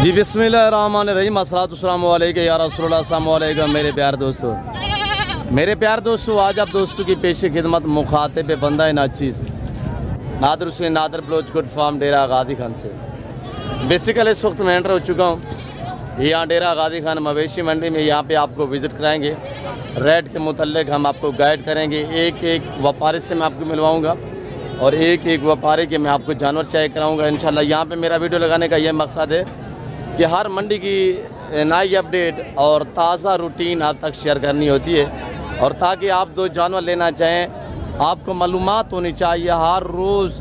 जी बिस्मिल्लाहिर्रहमानिर्रहीम अस्सलातुस्सलामु अलैका या रसूलुल्लाह अस्सलामु अलैकुम मेरे प्यार दोस्तों, आज आप दोस्तों की पेश खिदमत मुखातिब बंदा नाचीज़ नादर हुसैन नादर बलोच गुड फार्म डेरा गादी खान से बेसिकल इस वक्त मैं एंटर हो चुका हूँ। यहाँ डेरा गादी खान मवेशी मंडी में, यहाँ पे आपको विज़िट कराएंगे। रेट के मुतल्लिक हम आपको गाइड करेंगे। एक एक व्यापारी से मैं आपको मिलवाऊँगा और एक एक व्यापारी के मैं आपको जानवर चेक कराऊँगा इंशाल्लाह। यहाँ पे मेरा वीडियो लगाने का यह मकसद है कि हर मंडी की नई अपडेट और ताज़ा रूटीन आप तक शेयर करनी होती है, और ताकि आप दो जानवर लेना चाहें आपको मालूमात होनी चाहिए। हर रोज़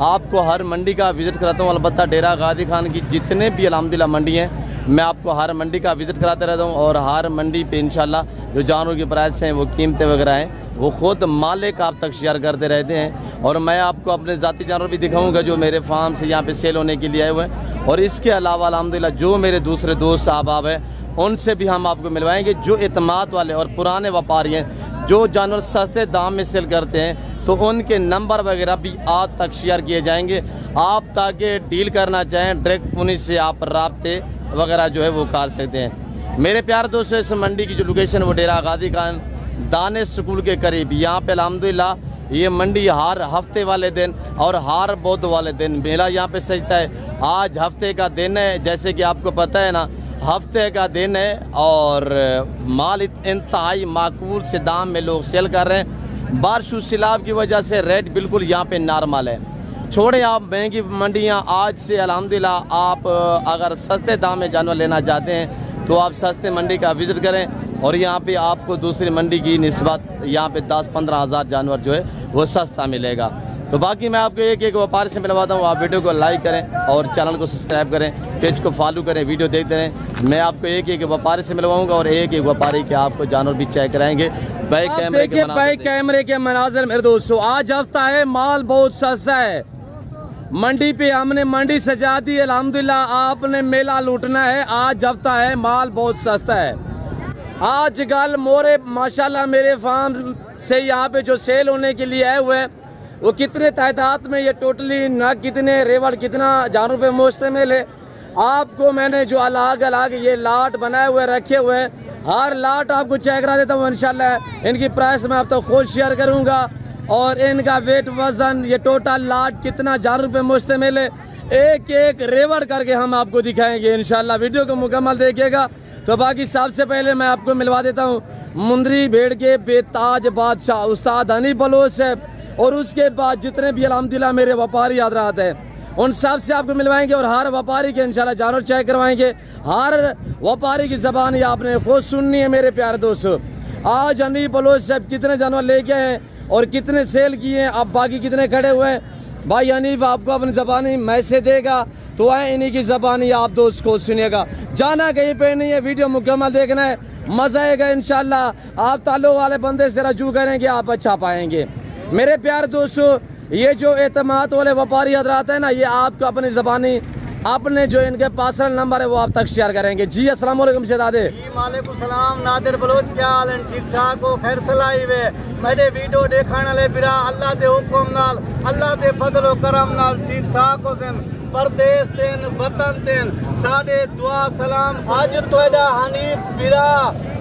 आपको हर मंडी का विज़िट कराता हूँ। अलबत्ता डेरा गादी खान की जितने भी अल्हम्दुलिल्लाह मंडी हैं, मैं आपको हर मंडी का विज़िट कराते रहता हूँ। और हर मंडी पे इंशाल्लाह जो जानवरों की प्राइस हैं, वो कीमतें वगैरह हैं, वो ख़ुद मालिक आप तक शेयर करते रहते हैं। और मैं आपको अपने ज़ाती जानवर भी दिखाऊंगा जो मेरे फार्म से यहाँ पे सेल होने के लिए आए हुए हैं। और इसके अलावा अल्हम्दुलिल्लाह जो मेरे दूसरे दोस्त साहब हैं, उनसे भी हम आपको मिलवाएंगे जो एतमाद वाले और पुराने व्यापारी हैं, जो जानवर सस्ते दाम में सेल करते हैं। तो उनके नंबर वगैरह भी आप तक शेयर किए जाएंगे। आप ताकि डील करना चाहें डायरेक्ट उन्हीं से आप राब्ते वगैरह जो है वो कर सकते हैं। मेरे प्यारे दोस्तों, इस मंडी की जो लोकेशन वो डेरा गादी खान दानिश स्कूल के करीब। यहाँ पे अल्हम्दुलिल्लाह ये मंडी हर हफ्ते वाले दिन और हर बुध वाले दिन मेला यहाँ पे सजता है। आज हफ्ते का दिन है, जैसे कि आपको पता है ना, हफ्ते का दिन है और माल इंतहाई माकूल से दाम में लोग सेल कर रहे हैं। बारिश सैलाब की वजह से रेट बिल्कुल यहाँ पे नॉर्मल है। छोड़े आप महंगी मंडियाँ, आज से अल्हम्दुलिल्लाह आप अगर सस्ते दाम में जानवर लेना चाहते हैं तो आप सस्ते मंडी का विज़िट करें। और यहाँ पे आपको दूसरी मंडी की निस्बत यहाँ पे 10-15 हज़ार जानवर जो है वो सस्ता मिलेगा। तो बाकी मैं आपको एक एक व्यापारी से मिलवाता हूँ। आप वीडियो को लाइक करें और चैनल को सब्सक्राइब करें, पेज को फॉलो करें, वीडियो देखते रहें। मैं आपको एक एक व्यापारी से मिलवाऊंगा और एक एक व्यापारी के आपको जानवर भी चेक कराएंगे। बैक कैमरे के मनाजर मेरे दोस्तों, आज हफ्ता है, माल बहुत सस्ता है। मंडी पे हमने मंडी सजा दी अल्हम्दुलिल्लाह। आपने मेला लूटना है। आज हफ्ता है, माल बहुत सस्ता है। आज कल मोरे माशाल्लाह मेरे फार्म से यहाँ पे जो सेल होने के लिए आए हुए हैं, वो कितने तादाद में, ये टोटली ना कितने रेवड़ कितना जानवर पे मुश्तमिल है। आपको मैंने जो अलग अलग ये लाट बनाए हुए रखे हुए हैं, हर लाट आपको चेक करा देता हूँ इंशाल्लाह। इनकी प्राइस मैं आप तक खुद शेयर करूँगा और इनका वेट वजन, ये टोटल लाट कितना जानवर पे मुश्तमिल है, एक एक रेवड़ करके हम आपको दिखाएंगे इंशाल्लाह। वीडियो को मुकम्मल देखिएगा। तो बाकी सबसे पहले मैं आपको मिलवा देता हूँ मुंदरी भेड़ के बेताज बादशाह उस्ताद हनी बलोच है, और उसके बाद जितने भी अल्हम्दुलिल्लाह मेरे व्यापारी हज़रात हैं उन सब से आपको मिलवाएंगे। और हर व्यापारी के इंशाल्लाह जानवर चेक करवाएंगे। हर व्यापारी की ज़बान ही आपने खुद सुननी है मेरे प्यारे दोस्तों। आज हनी बलोच साहब कितने जानवर लेके हैं और कितने सेल किए हैं, अब बाकी कितने खड़े हुए हैं, भाई हनीफ आपको अपनी ज़बानी मैसेज देगा, तो आए इन्हीं की ज़बानी आप दोस्त को सुनिएगा। जाना कहीं पे नहीं है, वीडियो मुकम्मल देखना है, मज़ा आएगा इंशाल्लाह। आप ताल्लुक़ वाले बंदे से रजू करेंगे, आप अच्छा पाएंगे। मेरे प्यारे दोस्तों, ये जो एतमाद वाले व्यापारी हज़रात हैं ना, ये आपको अपनी ज़बानी आपने जो इनके पर्सनल नंबर है वो आप तक शेयर करेंगे। जी अस्सलाम वालेकुम शहजादे। जी वालेकुम सलाम नादिर बलोच, क्या हाल है? ठीक ठाक हो? खैर सलाई वे मेरे वीडियो देखने वाले बिरा अल्लाह दे हुक्म नाल, अल्लाह दे फजल व करम नाल ठीक ठाक हो सन। परदेश तेन वतन तेन साडे दुआ सलाम। आज तोड़ा हनीफ बिरा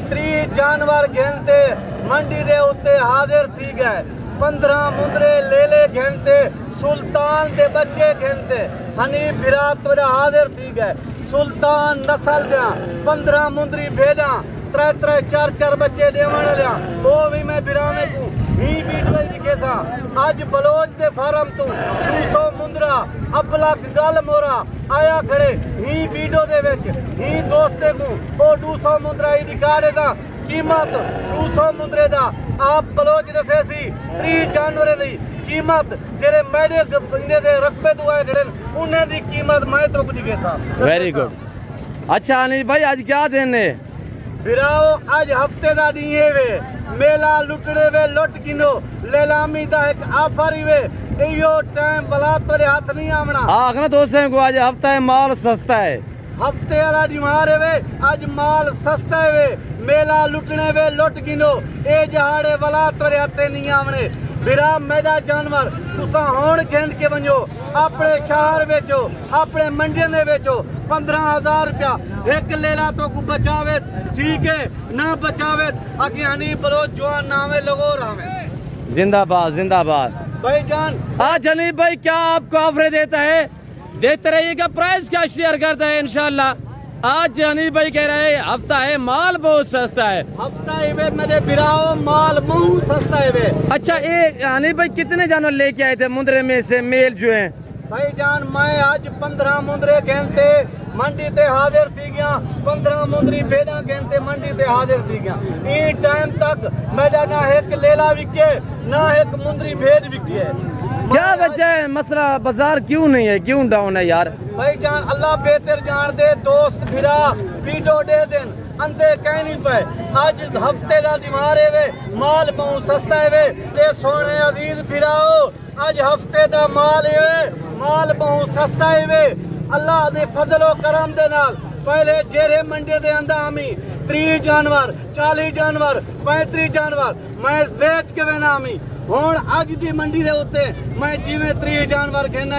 30 जानवर घेनते मंडी दे उत्ते हाजिर थी गए। 15 मुंदरे ले घेनते, सुल्तान दे बच्चे घेनते हनीफ बिरा तोड़ा हाजिर थी गए। सुल्तान नस्ल दिया 15 मुंदरी भेड़ा 3-3 4-4 बच्चे देवन लिया, वो भी मैं बिरा में को ही वीडियो दिखे सा। आज बलोच दे फार्म तू 200 मुंदरा अबलक गल मोरा आया खड़े ही वीडियो दे विच ही दोस्ते को वो 200 मुंदरा ही दिखा दे सा। कीमत 200 मुंदरे दा आप बलोच दसे सी 30 जानवरे दी कीमत जेरे मेरे दे रकबे तो आए खड़े उन्हें दी कीमत मैं तो दिखे सा। Very good. अच्छा अनिल भाई, आज क्या दिन है? बिराओ आज हफ्ते दा दी है वे, मेला लुटड़े वे लुट गिनो, लेलामी दा एक ऑफर ही वे, इयो टाइम बला तेरे हाथ नहीं आवना। हाँ ना दोस्तों को, आज हफ्ता है, माल सस्ता है। हफ्ते वाला दिमारे वे, आज माल सस्ता है वे, मेला लुटने वे लुट गिनो, ए जहाड़े वाला तेरे हाथे नहीं आवने। बिरा मेरा जानवर तुसा होण घेंड के वञो अपने शहर बेचो अपने मंडी में बेचो 15,000 रुपया एक लेला तो को बचावे ठीक है ना बचावे आगे हनी बलोच जवान नावे लगो रावे। जिंदाबाद जिंदाबाद भाईजान। आज हनीफ भाई क्या आपको ऑफर देता है, देते रहिएगा, प्राइस क्या शेयर करता है इंशाल्लाह। आज हनीफ भाई कह रहे हैं हफ्ता है माल बहुत सस्ता है, हफ्ता है वे मेरे बिराओ माल बहुत सस्ता है वे। अच्छा ये हनीफ भाई कितने जानवर लेके आए थे मुंद्रे में से मेल जो है? भाईजान मैं आज 15 मुंद्रे गेंते मंडी ते हाजिर थी गया, 15 मुंदरी भेड़ा गेंते मंडी ते हाजिर थी गया। ई टाइम तक मेरा ना एक लेला विके ना एक मुंदरी भेड़ विकी है। क्या वजह है, मसला बाजार क्यों नहीं है, क्यों डाउन है यार? भाईजान अल्लाह बेहतर जान दे, दोस्त फिरा वीडियो दे देन अंधे कह नहीं पाए। आज हफ्ते का दिमारे वे माल बहुत सस्ता है वे ते सोने अजीज फिराओ आज हफ्ते का माल है माल बहुत सस्ता है वे अल्लाह दे फजलो करम दे नाल। पहले जेरे मंडी दे अंदर आमी 30 जानवर 40 जानवर 35 जानवर मैं बेच के वेना आमी हुण अज दी मंडी दे उत्ते मैं जिवें 30 जानवर कहना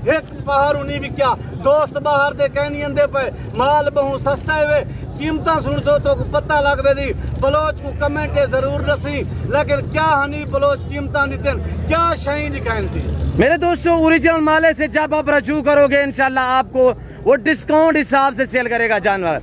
एक पहाड़ नहीं विक्या। दोस्त बाहर दे कहनी अंदे पे माल बहुत सस्ता है वे कीमत सुन सो तो पता लग दी। बलोच को कमेंट जरूर दसी लेकिन क्या हनी बलोच कीमत नितिन क्या शही दिखाएं सी। मेरे दोस्तों ओरिजिनल माले से जब आप रजू करोगे इंशाल्लाह आपको वो डिस्काउंट हिसाब से सेल करेगा जानवर।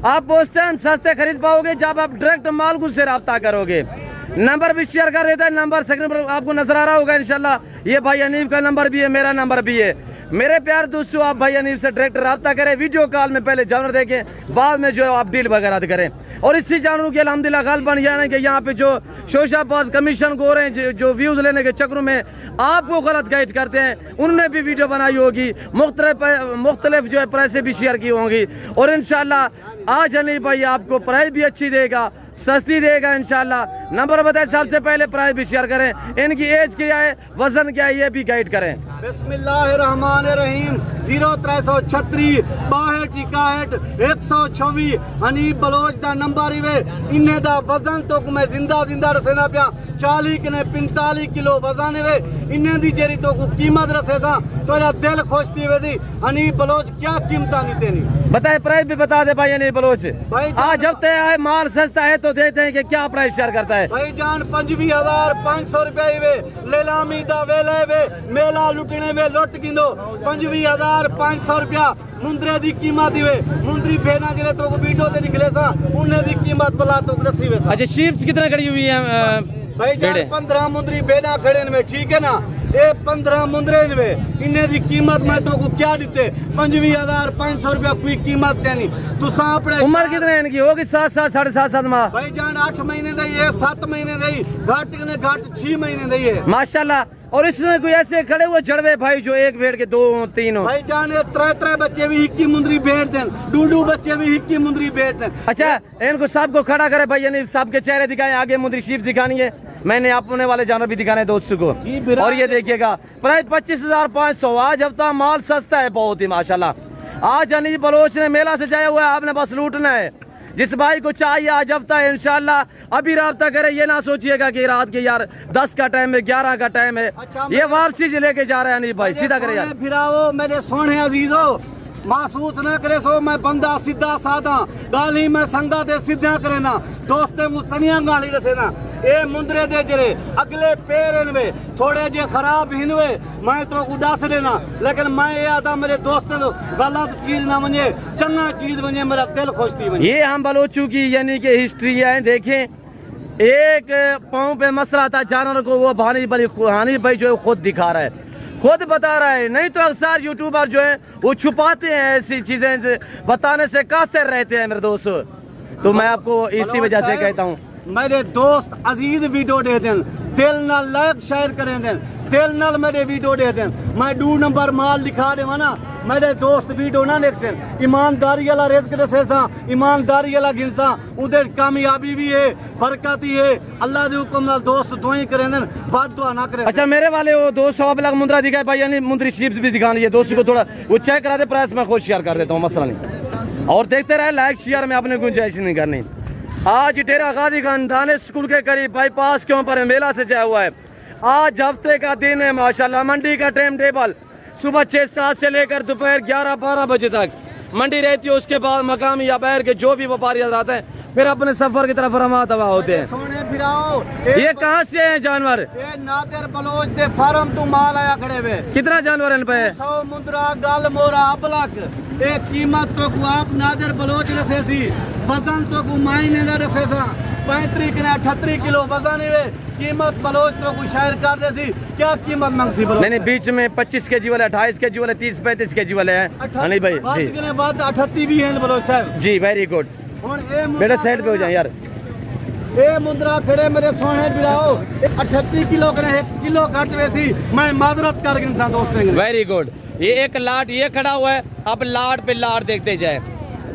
आप उस टाइम सस्ते खरीद पाओगे जब आप डायरेक्ट माल से रब्ता करोगे। नंबर भी शेयर कर देता है, नंबर स्क्रीन पर आपको नजर आ रहा होगा इंशाल्लाह। ये भाई हनीफ का नंबर भी है, मेरा नंबर भी है। मेरे प्यार दोस्तों आप भाई हनीफ से डायरेक्ट रब्ता करें, वीडियो कॉल में पहले जानवर देखें बाद में जो है आप डील वगैरह करें। और इसी जानवरों के अल्हम्दुलिल्लाह गाल बन गया कि यहाँ पे जो शोशाबाद कमीशन को रहे हैं जो व्यूज लेने के चक्रों में आपको गलत गाइड करते हैं उन्होंने भी वीडियो बनाई होगी, मुख्तलिफ जो है प्राइसें भी शेयर की होंगी। और इंशाल्लाह आज हनीफ भाई आपको प्राइस भी अच्छी देगा, सस्ती देगा इंशाल्लाह। नंबर बताए सबसे पहले प्राइस भी शेयर करें, इनकी एज क्या है वजन क्या है ये भी गाइड करें। बिस्मिल्लाहिर्रहमानिर्रहीम 0336 62 126 हनीफ बलोच दा नंबर इवे इन्ने दा वजन तो मैं जिंदा जिंदा रसेना पिया 40 ने 45 किलो वजन है इन्ने दी जेरी तो को कीमत रसे सा तो दिल खुश थी वे हनीफ बलोच क्या कीमत नहीं देनी बताए प्राइस भी बता दे भाई हनीफ बलोच। आज जब तय है माल सस्ता है तो देते हैं कि क्या प्राइस शेयर करता है भाई जान 25,500 रुपये वे लेलामी दा वेले वे मेला लुटने में लुट गिनो 25,500 रुपया मुंदरे दी कीमत वे मुंदरी बेना के लिए तो को वीडियो ते निकले सा उन्ने दी कीमत बला तो रसी वे सा। अच्छा शीप्स कितने खड़ी हुई है भाई जान 15 मुंदरी बेना खड़े में ठीक है ना ये 15 मुंदरे में इन्ने दी कीमत मैं तो को क्या दीते 25,500 रुपया कोई कीमत कहनी तू सापड़े। उम्र कितने इनकी होगी 7 साढ़े 7 माह भाई जान 8 महीने दई है 7 महीने दई घाट ने घाट 6 महीने दई है माशाल्लाह। और इसमें कोई ऐसे खड़े हुए जड़वे भाई जो एक भेड़ के 2-3 हो भाई जान 3 बच्चे भी हिक्की मुंदरी भेड़ दें 2 बच्चे भी हिक्की मुंदरी भेड़ दें। अच्छा इनको सबको खड़ा करे भाई यानी सबके चेहरे दिखाए आगे मुंदरी शीप दिखानी है मैंने अपने वाले जानवर भी दिखाने दोस्तों को। और ये देखिएगा प्राइस 25,500 आज हफ्ता माल सस्ता है बहुत ही माशाल्लाह। आज हनीफ बलोच ने मेला से जाया हुआ है आपने बस लूटना है जिस भाई को चाहिए आज हफ्ता है इंशाल्लाह अभी राब्ता करे ये ना सोचिएगा कि रात के यार 10 का टाइम है 11 का टाइम है। अच्छा, ये वापसी से लेके जा रहे हैं हनीफ भाई सीधा करे यार फिराओ मेरे सोने अजीजो महसूस न करे सो मैं बंदा सीधा साधा गाली मैं संगा दे सीधा करे ना दोस्ते मुसनिया गाली रसे ना ए मुंदरे दे जरे अगले पेरन में थोड़े जे खराब हिनवे मैं तो उदास देना लेकिन मैं ये आता मेरे दोस्त ने गलत चीज ना बने चंगा चीज बने मेरा दिल खुश थी बने। ये हम बलोचू की यानी कि हिस्ट्री है देखें एक पाँव पे मसला था जानवर को वो हानी भाई जो है खुद दिखा रहा है खुद बता रहा है नहीं तो अक्सर यूट्यूबर जो है वो छुपाते हैं ऐसी चीजें बताने से कासिर रहते हैं मेरे दोस्त। तो मैं आपको इसी वजह से कहता हूँ मेरे दोस्त अजीज वीडियो दे दें दिल ना लाइक शेयर करें दें दिल नाल मेरे वीडियो दे दें मैं 2 नंबर माल दिखा देवा ना मेरे दोस्त वीडियो ना देख से ईमानदारी वाला रिस्क दसे सा ईमानदारी वाला गिनसा उधर कामयाबी भी है बरकत ही है अल्लाह के हुक्म नाल दोस्त दुआई करें दें बात दुआ ना करें। अच्छा मेरे वाले वो 200 लाख मुंदरा दिखाए भाई यानी मुंदरी शीप्स भी दिखानी है दोस्तों को थोड़ा वो चेक करा दे प्राइस में खुद शेयर कर देता हूँ मसला नहीं और देखते रहे लाइक शेयर में अपने गुंजाइश नहीं करनी। आज डेरा गादी खान थाने स्कूल के करीब बाईपास के ऊपर मेला से जाया हुआ है आज हफ्ते का दिन है माशाल्लाह। मंडी का टाइम टेबल सुबह 6-7 से लेकर दोपहर 11-12 बजे तक मंडी रहती है। उसके बाद मकामी या बैर के जो भी व्यापारी आते हैं फिर अपने सफर की तरफ रवा दवा होते हैं। सोने फिराओ ये कहाँ से है जानवर? ये नादिर बलोच दे फार्म तू माल आया खड़े हुए। कितना जानवर इन पे? 100 मुंद्रा गल मोरा अबलक। ए कीमत तो को आप नादिर बलोच रसे सी, वजन तो को मायने दा रसे सा 35 किलो 38 किलो वजन है। कीमत बलोच तो को शायर कर दे सी। क्या कीमत मांगसी बलोच? नहीं बीच में 25 केजी वाले, 28 केजी वाले, 30-35 केजी वाले हैं। नहीं भाई बात के बाद 38 भी है बलोच साहब जी। वेरी गुड बेटा, साइड पे हो जाए यार। ए मुंद्रा खड़े मेरे सोने बिराओ 38 किलो करे 1 किलो घट वैसी मैं माजरत कर इंसान दोस्तों। Very good. ये एक लाट ये खड़ा हुआ है, अब लाट पे लाट देखते जाए।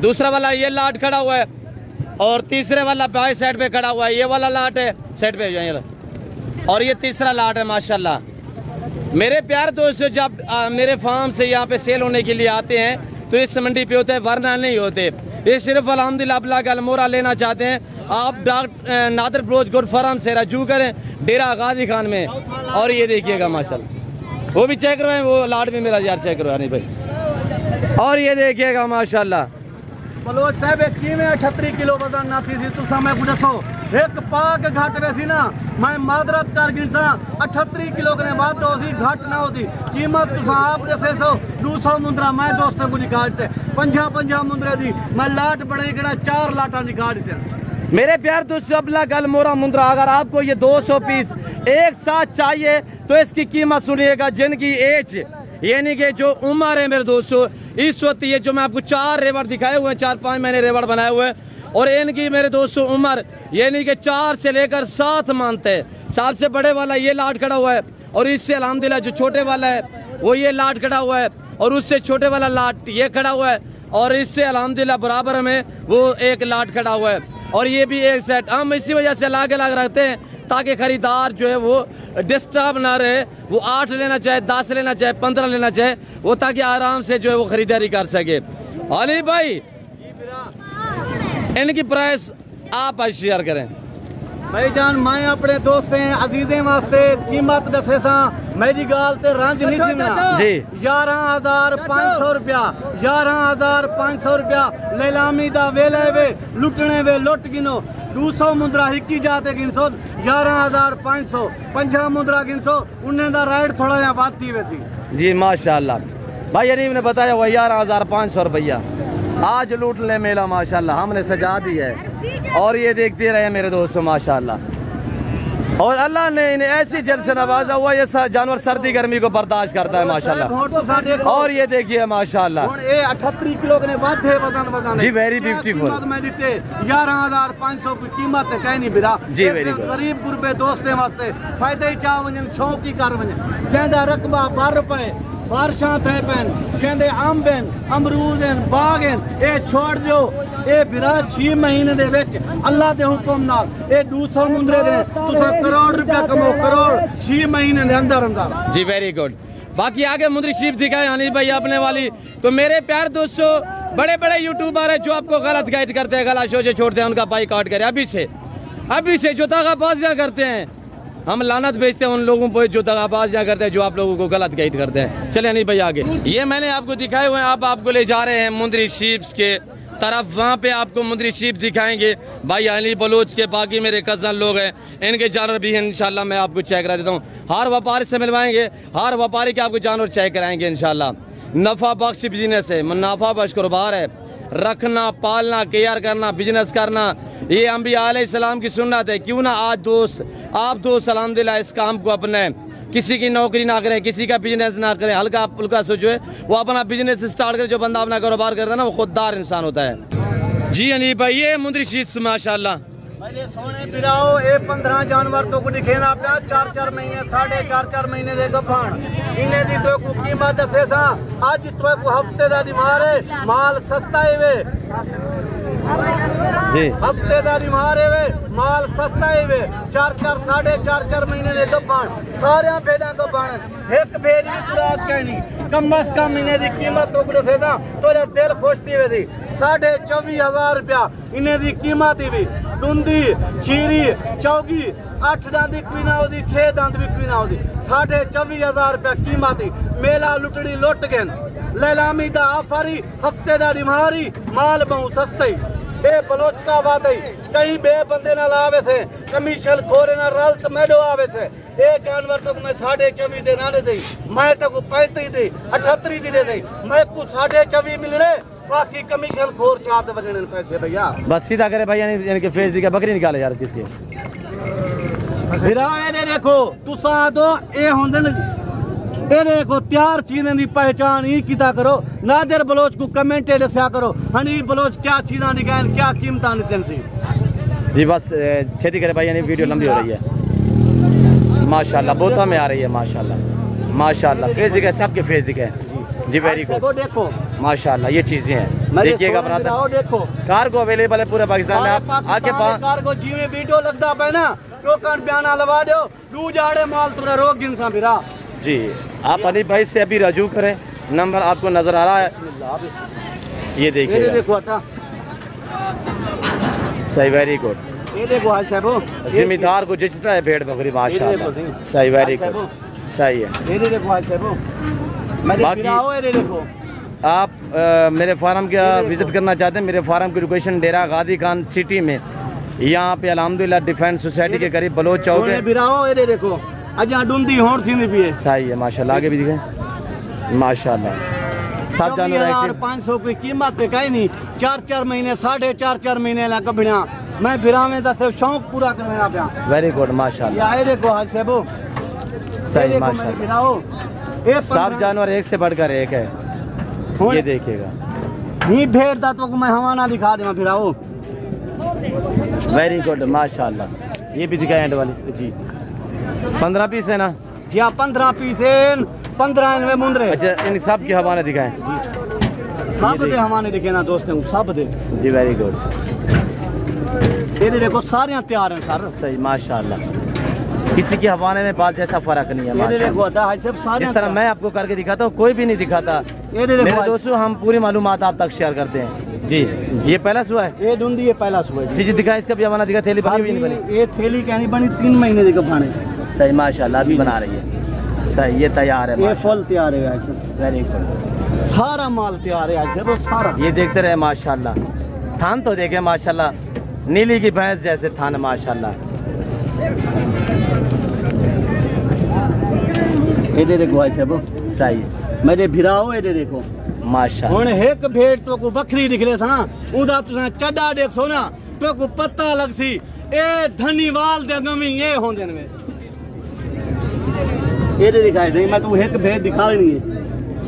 दूसरा वाला ये लाट खड़ा हुआ है और तीसरे वाला बाई साइड पे खड़ा हुआ है। ये वाला लाट है, साइड पे हो जाए। और ये तीसरा लाट है माशाल्लाह। मेरे प्यारे दोस्तों, जब मेरे फार्म से यहाँ पे सेल होने के लिए आते हैं तो इस मंडी पे होते हैं, वरना नहीं होते। ये सिर्फ अल्हम्दुलिल्लाह अब्ला का अलमोरा लेना चाहते हैं आप डॉक्टर नादिर बलोच गुड फार्म से रजू करें डेरा गाजी खान में। और ये देखिएगा माशाल्लाह, वो भी चेक करवाएं, वो लाट भी मेरा यार चेक करवा नहीं भाई। और ये देखिएगा माशाल्लाह बलोच साहब एक में 38 किलो वजन ना थी तू समय को दसो एक पाक घाट वैसी ना मैं मादरत कर गिनसा 38 किलो के बाद होसी घाट ना होती। कीमत तुसा आप जैसे 200 मुंद्रा मैं दोस्तों को निकालते 50 मुंद्रे दी मैं लाट बड़े कड़ा 4 लाटा निकाल देते। मेरे प्यार दोस्तों, अबला गल मोरा मुंद्रा अगर आपको ये 200 पीस एक साथ चाहिए तो इसकी कीमत सुनिएगा। जिनकी एज यानी कि जो उम्र है मेरे दोस्तों इस वक्त, ये जो मैं आपको 4 रेवड़ दिखाए हुए हैं, 4-5 मैंने रेवड़ बनाए हुए हैं और इनकी मेरे दोस्तों उम्र यानी कि 4 से लेकर 7 मानते हैं। सबसे बड़े वाला ये लाट खड़ा हुआ है और इससे अल्हम्दुलिल्लाह जो छोटे वाला है वो ये लाट खड़ा हुआ है और उससे छोटे वाला लाट ये खड़ा हुआ है और इससे अल्हम्दुलिल्लाह बराबर में वो एक लाट खड़ा हुआ है और ये भी एक सेट। हम इसी वजह से अलग अलग रखते हैं ताकि खरीदार जो है वो डिस्टर्ब ना रहे। वो 8 लेना चाहे, 10 लेना चाहे, 15 लेना चाहे, वो ताकि आराम से जो है वो खरीदारी कर सके। अली भाई इनकी प्राइस आप शेयर करें। भाईजान मैं अपने दोस्त हैं अजीजें वास्ते कीमत दसे सा मेरी गाल ते रंज नहीं थी जी। 11,500 रुपया 11,500 रुपया नीलामी दा वेले वे लुटने वे लुट गिनो 200 मुंद्रा हिक्की जाते गिनसो 11,500 50 मुंद्रा गिनसो उन्हें दा राइड थोड़ा या बात थी वैसी जी माशाल्लाह। भाई अरीब ने बताया हुआ 11,500 रुपया आज लूट ले मेला माशाल्लाह हमने सजा दी है और ये देखते रहे मेरे दोस्तों माशाल्लाह। और अल्लाह ने इन्हें ऐसी जल से नवाजा हुआ ये जानवर सर्दी गर्मी को बर्दाश्त करता है माशाल्लाह। और ये देखिए माशाल्लाह 38 किलो के बाद है वजन जी। Very beautiful. मैं दीते 11,500 की कीमत है कहीं नहीं बिरा जी। वेरी गरीब गुरबे दोस्तें वास्ते फायदे ही चाह वजन शौक ही कर वजन कहता रकबा 12 रुपए बारिशां थे पैन कहते अंब अमरूद बाग ये छोड़ दो ये बिरा 6 महीने दे विच अल्लाह के हुक्म नाल ये 200 मुंद्रे दे तुसा करोड़ रुपया कमाओ करोड़ 6 महीने दे अंदर अंदर जी। Very good. बाकी आगे मुंद्री शीप दिखाए हनी भाई अपने वाली। तो मेरे प्यार दोस्तों बड़े बड़े यूट्यूबर है जो आपको गलत गाइड करते हैं, गलत शोजे छोड़ते हैं, उनका बाइकआउट करें अभी से जो दगाबाजियां करते हैं। हम लानत भेजते हैं उन लोगों पर जो दगाबाजियां करते हैं, जो आप लोगों को गलत गाइड करते हैं। चलिए नहीं भाई आगे। ये मैंने आपको दिखाए हुए हैं, अब आपको ले जा रहे हैं मुंद्री शीप्स के तरफ। वहाँ पे आपको मुंद्री शीप दिखाएंगे भाई अली बलोच के। बाकी मेरे कज़न लोग हैं इनके जानवर भी हैं इंशाल्लाह मैं आपको चेक करा देता हूँ। हर व्यापारी से मिलवाएंगे, हर व्यापारी के आपको जानवर चेक कराएंगे इंशाल्लाह। नफ़ा बख्श बिजनेस है, मुनाफा बख्श कारोबार है। रखना पालना केयर करना बिजनेस करना ये अंबिया अलैहिस्सलाम की सुन्नत है। क्यों ना आज आप दोस्त अल्हम्दुलिल्लाह इस काम को अपने किसी की नौकरी ना करें, किसी का बिजनेस ना करें, हल्का फुल्का से जो है वो अपना बिजनेस स्टार्ट करे। जो बंदा अपना कारोबार करता है ना वो खुददार इंसान होता है। जी अनीब भाई ये मुंद्री शीप्स माशाल्लाह पहले सोने बिराओ ये 15 जानवर तो को दिखेना पे 4-4 महीने 4.5 महीने दे गफान इन्हें दी तो को कीमत दसे सा आज तो को हफ्ते दा दिमारे माल सस्ता है वे जी। हफ्ते दा दिमारे वे माल सस्ता है वे 4-4 4.5 महीने दे गफान सारे भेड़ा गफान एक भेड़ भी खुराक कहनी कम से कम इन्हें दी कीमत तो को दसे सा तो दिल खुश थी वे थी 24,500 रुपया इन्हें दी कीमत ही भी डूंदी खीरी चौगी 8 दंद एक भी ना होती 6 दंद भी ना होती 24,500 रुपया कीमत मेला लुटड़ी लुट गए लैलामी दा आफरी हफ्ते दा रिमारी माल बहु सस्ते ए बलोच का बात है कहीं बे बंदे ना लावे से कमीशन खोरे ना रल्त मैडो आवे से ए जानवर तो मैं 24.5 दे ना दे मैं तो 35 दे 78 दे दे मैं को 24.5 मिल रहे बाकी कमीशन खोर चाहते बजने पैसे भैया बस सीधा करे भाई यानी कि फेस दिखा बकरी निकाले यार किसके फिरा ए देखो तुसा दो ए होंदे ए देखो तैयार चीज़ें दी पहचान ही किता करो नादिर बलोच को कमेंट दस्या करो हनी बलोच क्या चीज़ां दिखाएं क्या कीमतां नितन सी जी बस छेती करे भाई यानी वीडियो लंबी हो रही है माशाल्लाह बहुत में आ रही है माशाल्लाह फेस दिखे सबके फेस दिखे जी वेरी गुड देखो माशाल्लाह ये चीजें हैं देखिएगा ब्रदर देखो कार्गो अवेलेबल है पूरे पाकिस्तान में आप आके कार्गो जीवे वीडियो लगदा पे ना टोकन बयाना लगा दो दू जाड़े माल तुरे रोक गिनसा फिरा जी आप अनिल भाई से अभी रजू करें नंबर आपको नजर आ रहा है ये देखिए देखो सही वेरी गुड ये देखो हाल साहब जिम्मेदार को जितना है भेड़ बकरी माशाल्लाह सही वेरी गुड सही है ये देखो हाल साहब मेरे फिराओ ये देखो आप मेरे फार्म का विजिट करना चाहते हैं मेरे फार्म की लोकेशन डेरा गादी खान सिटी में यहाँ पे अल्हम्दुलिल्लाह डिफेंस सोसाइटी के करीब बलोच चौक है बिराओ ये देखो अजा डूंदी होर थी नहीं पिए सही है माशाल्लाह आगे भी दिखे माशाल्लाह सब जानवर 500 की कीमत है कहीं नहीं 4-4 महीने 4.5 महीने ला कबड़िया मैं बिरावे दा सिर्फ शौक पूरा करना पिया वेरी गुड माशाल्लाह ये देखो हाल साहब सही माशाल्लाह ये सब जानवर एक से बढ़कर एक है ये देखिएगा नहीं भेड़ दा तो मैं हवाना दिखा दे फिराओ वेरी गुड माशाल्लाह ये भी दिखाए एंड वाली जी 15 पीस है ना जी हाँ 15 पीस है 15 इनमें मुंदरे अच्छा इन सब के हवाने दिखाए सब दे हवाने दिखे ना दोस्तों सब दे जी वेरी गुड ये देखो सारे तैयार हैं सर सही माशाल्लाह किसी के हवाने में बाल जैसा फर्क नहीं है ये देखो सब सारे इस तरह मैं आपको करके दिखाता हूँ कोई भी नहीं दिखाता मेरे दोस्तों हम पूरी मालूमात आप तक शेयर करते हैं जी ये पहला सुआ है ये डूंदी ये पहला सुआ है जी जी दिखा इसका भी हवाना दिखा थैली बनी हुई नहीं बनी ये थैली कहनी बनी 3 महीने की कफाने सही माशाल्लाह अभी बना रही है सही ये तैयार है ये फल तैयार है ऐसे वेरी गुड सारा माल तैयार है ऐसे वो सारा ये देखते रहे माशाल्लाह थान तो देखे माशाल्लाह नीली की भैंस जैसे थान माशाल्लाह ये देखो ऐसे वो सही मेरे भिराओ ये देखो माशाल्लाह हुन एक भेड़ तो को बकरी निकले सा उदा तुसा चड्डा देखो ना तो को पता लग सी ए धनीवाल दे गमी ये होंदे में ये दिखाई दे मैं तू एक भेड़ दिखा नहीं है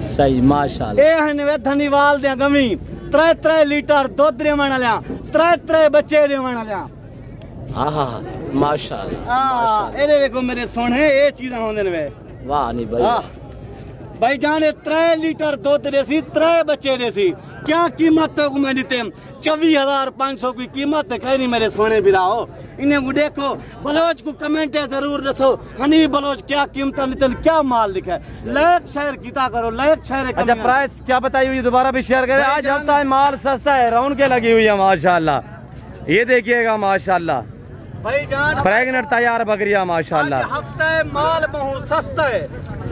सही माशाल्लाह ए हनवे धनीवाल दे गमी 3 लीटर दूध देवण लिया 3 बच्चे देवण लिया आहा माशाल्लाह ए देखो मेरे सोने ये चीज़ां होंदे में वाह नहीं भाई जान 3 लीटर दूध देसी 3 बच्चे देसी क्या कीमत तो मैं देते 24,500 की कीमत है कहीं नहीं मेरे सोने बिराओ इन्हें को देखो बलोच को कमेंट है जरूर दसो हनी बलोच क्या कीमत नितन क्या माल लिखा है लाइक शेयर किता करो लाइक शेयर अच्छा प्राइस क्या बताई हुई दोबारा भी शेयर करें आज चलता है माल सस्ता है राउंड के लगी हुई है माशाल्लाह ये देखिएगा माशाल्लाह भाई जान प्रेग्नेंट तैयार बकरिया माशाल्लाह हफ्ता माल बहुत सस्ता है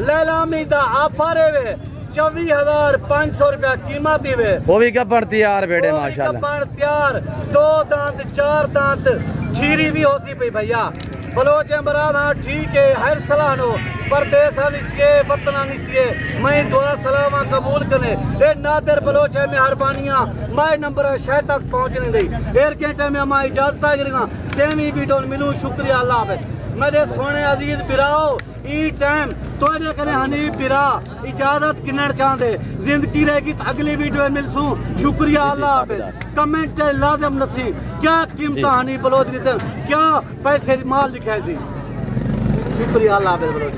लैलामी दा ऑफर है 24,500 रुपया कीमत है वो भी कब पड़ती है यार बेटे माशाल्लाह तैयार 2 दांत 4 दांत खीरी भी होती पई भैया बलोच मराद हाँ ठीक है हर सलाह नो परदेस निस्तिये वतना निस्तिये मैं दुआ सलामा कबूल करे ए नादिर बलोच है मेहरबानियां मैं नंबर शायद तक पहुंचने दे एर घंटे में मैं इजाजत करेगा तेमी वीडियो मिलूं शुक्रिया अल्लाह हाफिज मेरे सोने अजीज बिराओ ई टाइम तो करे हनी बिरा इजाजत किनड़ चाहते जिंदगी रहेगी तो अगली वीडियो में मिलसूं शुक्रिया अल्लाह हाफिज कमेंट लाजम नसी क्या कीमत हनी बलोच देते क्या पैसे माल लिखा जी शुक्रिया अल्लाह हाफिज बलोच